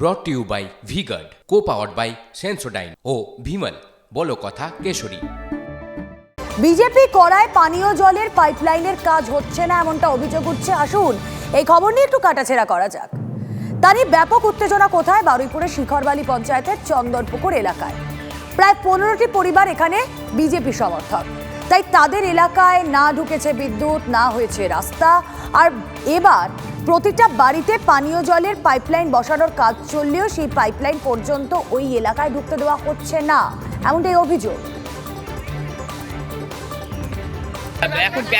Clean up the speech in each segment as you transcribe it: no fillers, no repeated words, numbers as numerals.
ব্রট to you by V Guard, copowered by Sensodyne ও ভিমল। বলো কথা কেশরী। বিজেপি করায় পানীয় জলের পাইপলাইনের কাজ হচ্ছে না এমনটা অভিযোগ উঠছে। আসুন এই খবর নিয়ে একটু কাটাছেড়া করা যাক। তারই ব্যাপক উত্তেজনা কোথায়? বারুইপুরের শিখরবালি পঞ্চায়েতের চন্দনপুকুর এলাকায় প্রায় 15টি পরিবার এখানে বিজেপি সমর্থক, তাই তাদের এলাকায় না ঢুকেছে বিদ্যুৎ, না হয়েছে রাস্তা। আর এবার প্রতিটা বাড়িতে পানীয় জলের পাইপলাইন বসানোর কাজ চললেও সেই পাইপলাইন পর্যন্ত ওই এলাকায় ঢুকতে দেওয়া হচ্ছে না, এমনটাই অভিযোগ।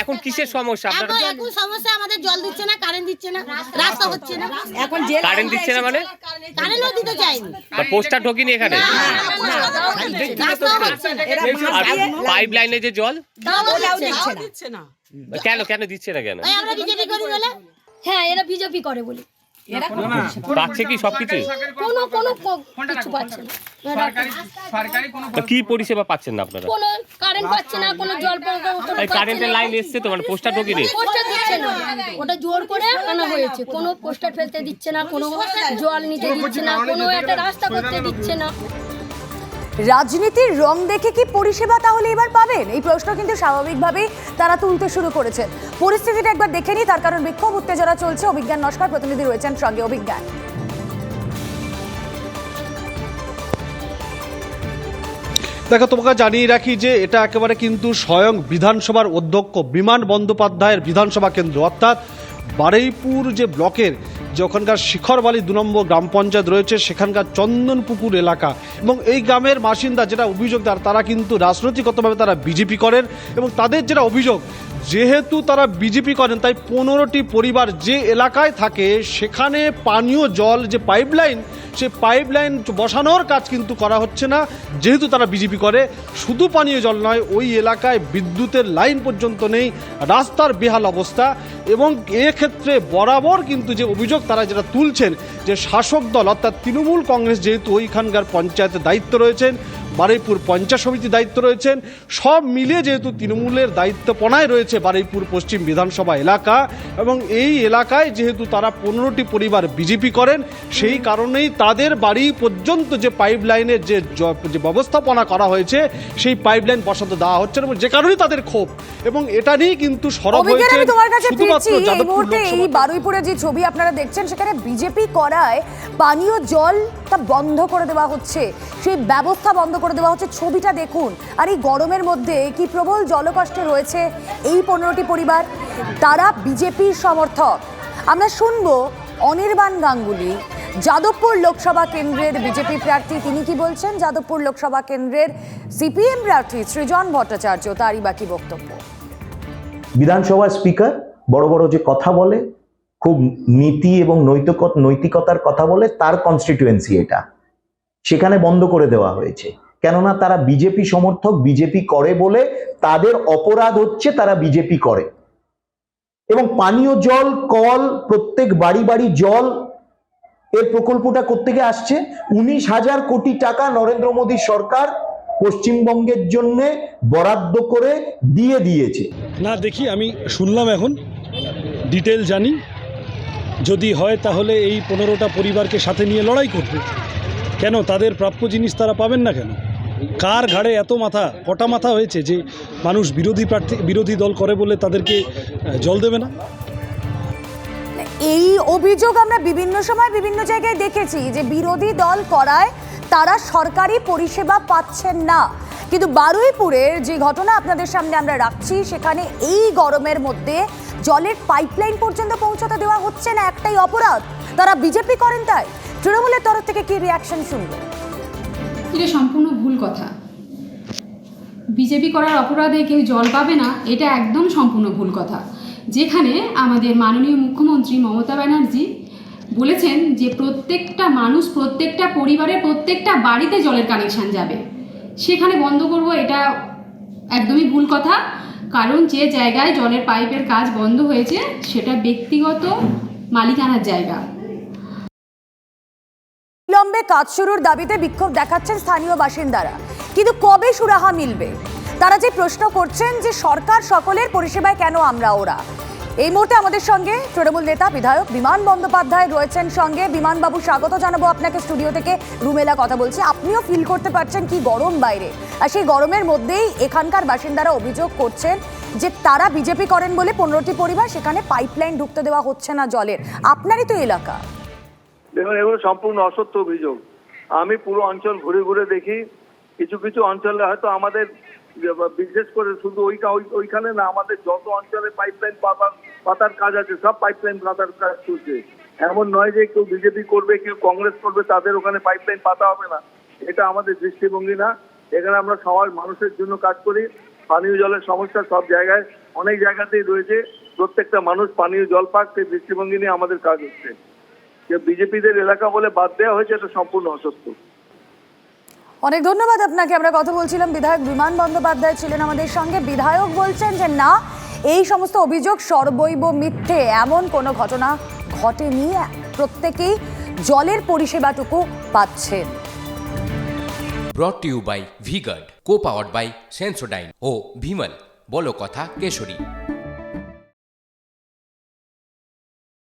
এখন কিসের সমস্যা আপনারা? এখন সমস্যা আমাদের জল দিচ্ছে না, কারেন্ট দিচ্ছে না, রাস্তা হচ্ছে না। এখন কারেন্ট দিচ্ছে না মানে কারেন্টও দিতে চাইনি, পোস্টার ঢোকিনি এখানে। আর পাইপ লাইনে যে জল দিচ্ছে না। কেন কেন দিচ্ছে না কেন? আমরা বিজেপি করি বলে। হ্যাঁ, এরা বিজেপি করে বলি। পাচ্ছে কি সবকিছু? কোনো কিছু পাচ্ছে না। তা কি পরিষেবা পাচ্ছেন না আপনারা? কোনো কারেন্ট পাচ্ছে না, কোনো জল কারেন্টের লাইন এসছে তো, মানে পোস্টার ঢোকিনি। পোস্টার দিচ্ছে না, ওটা জোর করে আনা হয়েছে। কোনো পোস্টার ফেলতে দিচ্ছে না, কোনো জল নিতে দিচ্ছে না, কোনো একটা রাস্তা করতে দিচ্ছে না। রাজনীতির রং দেখে কি পরিষেবা তাহলে এবার পাবেন? এই প্রশ্ন কিন্তু স্বাভাবিকভাবেই তারা তুলতে শুরু করেছেন। পরিস্থিতিটা একবার দেখে নিই, তার কারণ বিক্ষোভ উত্তেজনা চলছে। অভিজ্ঞান নস্কর প্রতিনিধি রয়েছেন সঙ্গে। অভিজ্ঞান, দেখো, তোমাকে জানিয়ে রাখি যে এটা একেবারে কিন্তু স্বয়ং বিধানসভার অধ্যক্ষ বিমান বন্দ্যোপাধ্যায়ের বিধানসভা কেন্দ্র, অর্থাৎ বারুইপুর যে ব্লকের যে ওখানকার শিখরবালি 2 নম্বর গ্রাম পঞ্চায়েত রয়েছে, সেখানকার চন্দনপুকুর এলাকা। এবং এই গ্রামের বাসিন্দা যেটা অভিযোগদার, তারা কিন্তু রাজনৈতিকগতভাবে তারা বিজেপি করেন এবং তাদের যেটা অভিযোগ, যেহেতু তারা বিজেপি করেন তাই 15টি পরিবার যে এলাকায় থাকে সেখানে পানীয় জল যে পাইপলাইন, সে পাইপলাইন বসানোর কাজ কিন্তু করা হচ্ছে না। যেহেতু তারা বিজেপি করে, শুধু পানীয় জল নয়, ওই এলাকায় বিদ্যুতের লাইন পর্যন্ত নেই, রাস্তার বেহাল অবস্থা। এবং এক্ষেত্রে বরাবর কিন্তু যে অভিযোগ তারা যেটা তুলছেন, যে শাসক দল অর্থাৎ তৃণমূল কংগ্রেস যেহেতু ওইখানকার পঞ্চায়েতের দায়িত্ব রয়েছেন, বারুইপুর পঞ্চায়েত সমিতির দায়িত্ব রয়েছেন, সব মিলিয়ে যেহেতু তৃণমূলের দায়িত্বপনায় রয়েছে বারুইপুর পশ্চিম বিধানসভা এলাকা, এবং এই এলাকায় যেহেতু তারা 15টি পরিবার বিজেপি করেন, সেই কারণেই তাদের বাড়ি পর্যন্ত যে পাইপ লাইনের যে ব্যবস্থাপনা করা হয়েছে, সেই পাইপ লাইন বসাতে দেওয়া হচ্ছে না, এবং যে কারণেই তাদের ক্ষোভ। এবং এটা নিয়েই কিন্তু সরব হয়েছে শুধুমাত্র যাদবপুর লোকসভা। এই বারুইপুরে যে ছবি আপনারা দেখছেন, সেখানে বিজেপি করায় পানীয় জলটা বন্ধ করে দেওয়া হচ্ছে, সেই ব্যবস্থা বন্ধ করে দেওয়া হচ্ছে। ছবিটা দেখুন। আর এই গরমের মধ্যে কি প্রবল জলকষ্টে রয়েছে এই 15টি পরিবার, তারা বিজেপির সমর্থক। আমরা শুনবো অনির্বাণ গাঙ্গুলি, যাদবপুর লোকসভা কেন্দ্রের বিজেপি প্রার্থী, তিনি কি বলছেন। যাদবপুর লোকসভা কেন্দ্রের সিপিএম প্রার্থী সৃজন ভট্টাচার্য, তারই বাকি বক্তব্য। বিধানসভার স্পিকার বড় বড় যে কথা বলে, খুব নীতি এবং নৈতিকতার কথা বলে, তার কনস্টিটিউয়েন্সি এটা, সেখানে বন্ধ করে দেওয়া হয়েছে। কেননা তারা বিজেপি সমর্থক, বিজেপি করে বলে তাদের অপরাধ হচ্ছে তারা বিজেপি করে। এবং পানীয় জল, কল, প্রত্যেক বাড়ি বাড়ি জল, এর প্রকল্পটা কোত্থেকে আসছে? 19,000 কোটি টাকা নরেন্দ্র মোদী সরকার পশ্চিমবঙ্গের জন্য বরাদ্দ করে দিয়েছে। না, দেখি, আমি শুনলাম, এখন ডিটেল জানি। যদি হয় তাহলে এই 15টা পরিবারকে সাথে নিয়ে লড়াই করবে। কেন তাদের প্রাপ্য জিনিস তারা পাবেন না কেন? কার ঘাড়ে এত মাথা? কটা মাথা হয়েছে যে মানুষ বিরোধী দল করে বলে তাদেরকে জল দেবে না? এই অভিযোগ আমরা বিভিন্ন সময় বিভিন্ন জায়গায় দেখেছি যে বিরোধী দল করায় তারা সরকারি পরিষেবা পাচ্ছেন না। কিন্তু বারুইপুরের যে ঘটনা আপনাদের সামনে আমরা রাখছি, সেখানে এই গরমের মধ্যে জলের পাইপলাইন পর্যন্ত পৌঁছাতে দেওয়া হচ্ছে না, একটাই অপরাধ, তারা বিজেপি করেন। তাই তৃণমূলের তরফ থেকে কি রিয়াকশন শুনবো? এটা সম্পূর্ণ ভুল কথা। বিজেপি করার অপরাধে কেউ জল পাবে না, এটা একদম সম্পূর্ণ ভুল কথা। যেখানে আমাদের মাননীয় মুখ্যমন্ত্রী মমতা ব্যানার্জি বলেছেন যে প্রত্যেকটা মানুষ, প্রত্যেকটা পরিবারের প্রত্যেকটা বাড়িতে জলের কানেকশান যাবে, সেখানে বন্ধ করব, এটা একদমই ভুল কথা। কারণ যে জায়গায় জলের পাইপের কাজ বন্ধ হয়েছে সেটা ব্যক্তিগত মালিকানার জায়গা। বিলম্বে কাজ শুরুর দাবিতে বিক্ষোভ দেখাচ্ছেন স্থানীয় বাসিন্দারা, কিন্তু কবে সুরাহা মিলবে? তারা যে প্রশ্ন করছেন যে সরকার সকলের পরিষেবায় কেন আমরা ওরা, এই মুহূর্তে আমাদের সঙ্গে তৃণমূল নেতা বিধায়ক বিমান বন্দ্যোপাধ্যায় রয়েছেন সঙ্গে। বিমানবাবু, স্বাগত জানাবো আপনাকে স্টুডিও থেকে। রুমেলা কথা বলছি, আপনিও ফিল করতে পারছেন কি গরম বাইরে, আর সেই গরমের মধ্যেই এখানকার বাসিন্দারা অভিযোগ করছেন যে তারা বিজেপি করেন বলে 15টি পরিবার সেখানে পাইপলাইন ঢুকতে দেওয়া হচ্ছে না জলের। আপনারই তো এলাকা। দেখুন, এগুলো সম্পূর্ণ অসত্য অভিযোগ। আমি পুরো অঞ্চল ঘুরে ঘুরে দেখি, কিছু কিছু অঞ্চলে হয়তো আমাদের বিশেষ করে শুধু ওইখানে না, আমাদের যত অঞ্চলে পাইপলাইন পাতার কাজ আছে সব পাইপলাইন পাতার কাজ চলছে। এমন নয় যে কেউ বিজেপি করবে কেউ কংগ্রেস করবে তাদের ওখানে পাইপলাইন পাতা হবে না, এটা আমাদের দৃষ্টিভঙ্গি না। এখানে আমরা সবার মানুষের জন্য কাজ করি। পানীয় জলের সমস্যা সব জায়গায় অনেক জায়গাতেই রয়েছে, প্রত্যেকটা মানুষ পানীয় জল পাক সেই দৃষ্টিভঙ্গি নিয়ে আমাদের কাজ হচ্ছে। যে বিজেপিদের এলাকা বলে বাদ দেওয়া হয়েছে এটা সম্পূর্ণ অসত্য। অনেক ধন্যবাদ আপনাকে। আমরা কথা বলছিলাম, বিধায়ক বিমান বন্দ্যোপাধ্যায় ছিলেন আমাদের সঙ্গে। বিধায়ক বলছেন যে না, এই সমস্ত অভিযোগ সর্বৈব মিথ্যে, এমন কোনো ঘটনা ঘটেনি, প্রত্যেকেই জলের পরিষেবাটুকু পাচ্ছেন। Brought to you by V Guard, copowered by Sensodyne ও ভিমল, বলো কথা কেশরী।